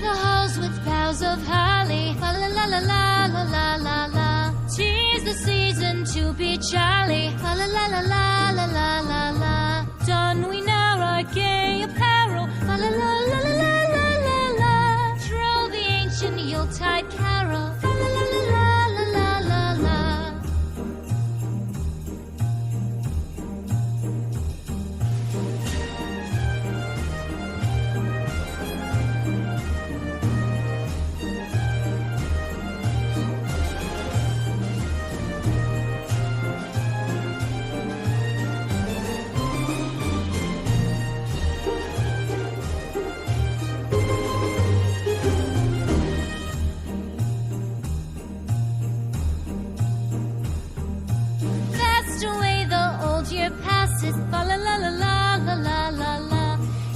the halls with boughs of holly. La la la la la la la la la. 'Tis the season to be jolly. La la la la la la la la la. Don we now our gay apparel. La la la la la la la la la. Troll the ancient Yuletide carol. La la la la la la la la. Fa la la la la la la la la.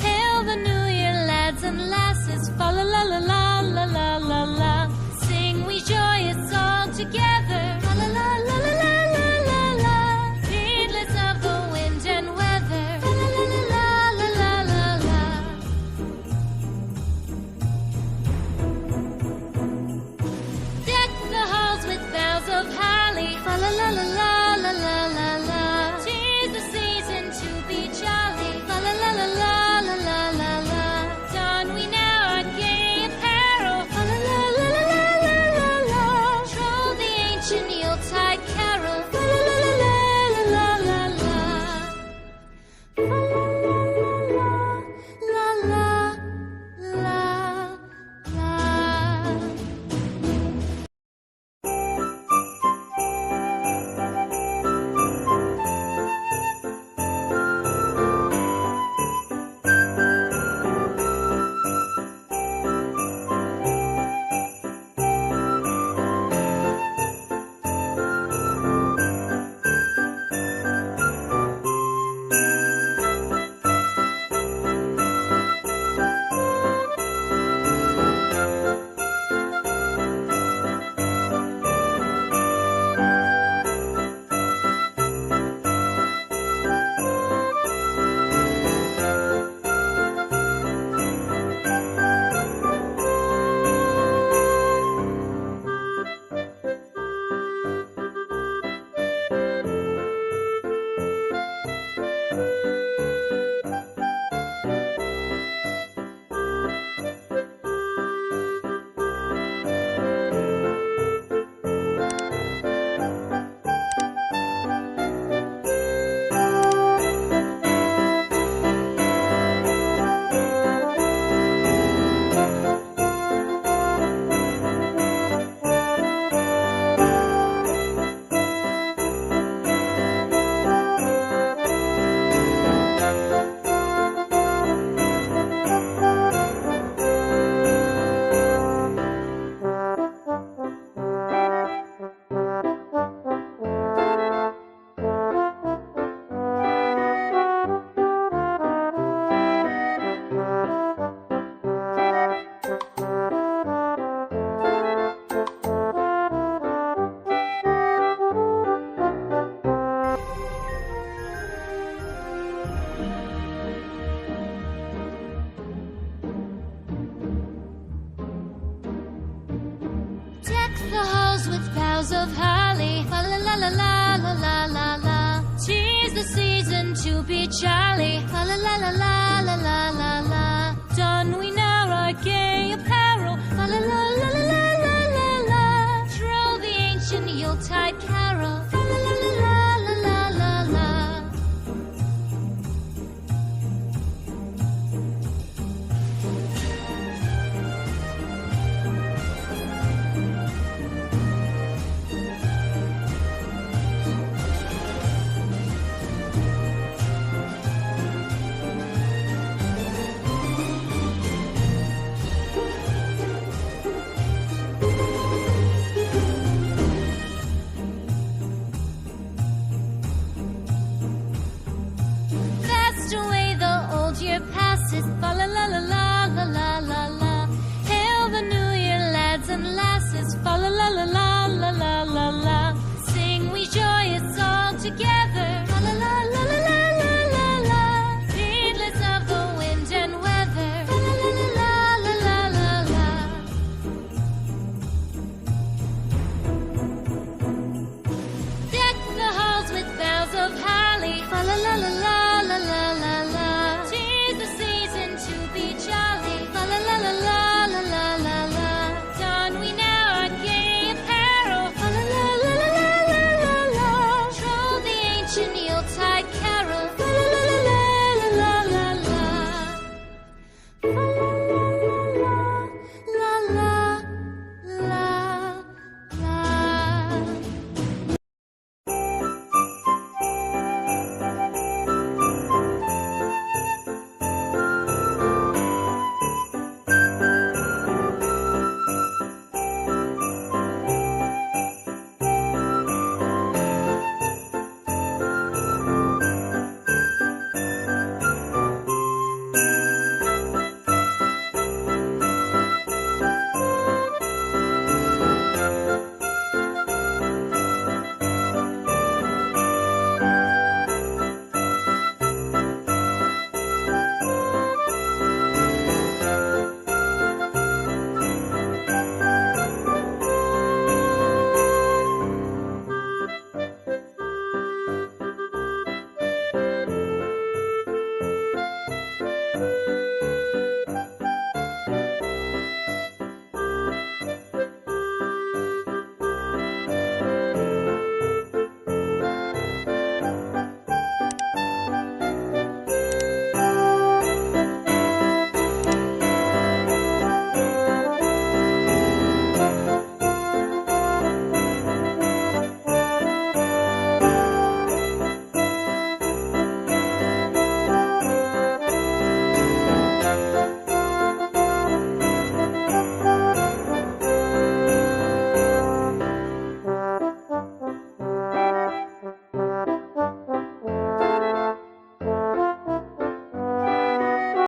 Hail the new year, lads and lasses. Fa la la la la la la la la. Sing we joyous all together. La la la la la la la la la. Heedless of the wind and weather. La la la la la la la la. Deck the halls with boughs of holly. Fa la la la la la la la la. Of holly, fa la la la la la la la la. 'Tis the season to be jolly, fa la la la la la la la la. Don we now our gay apparel.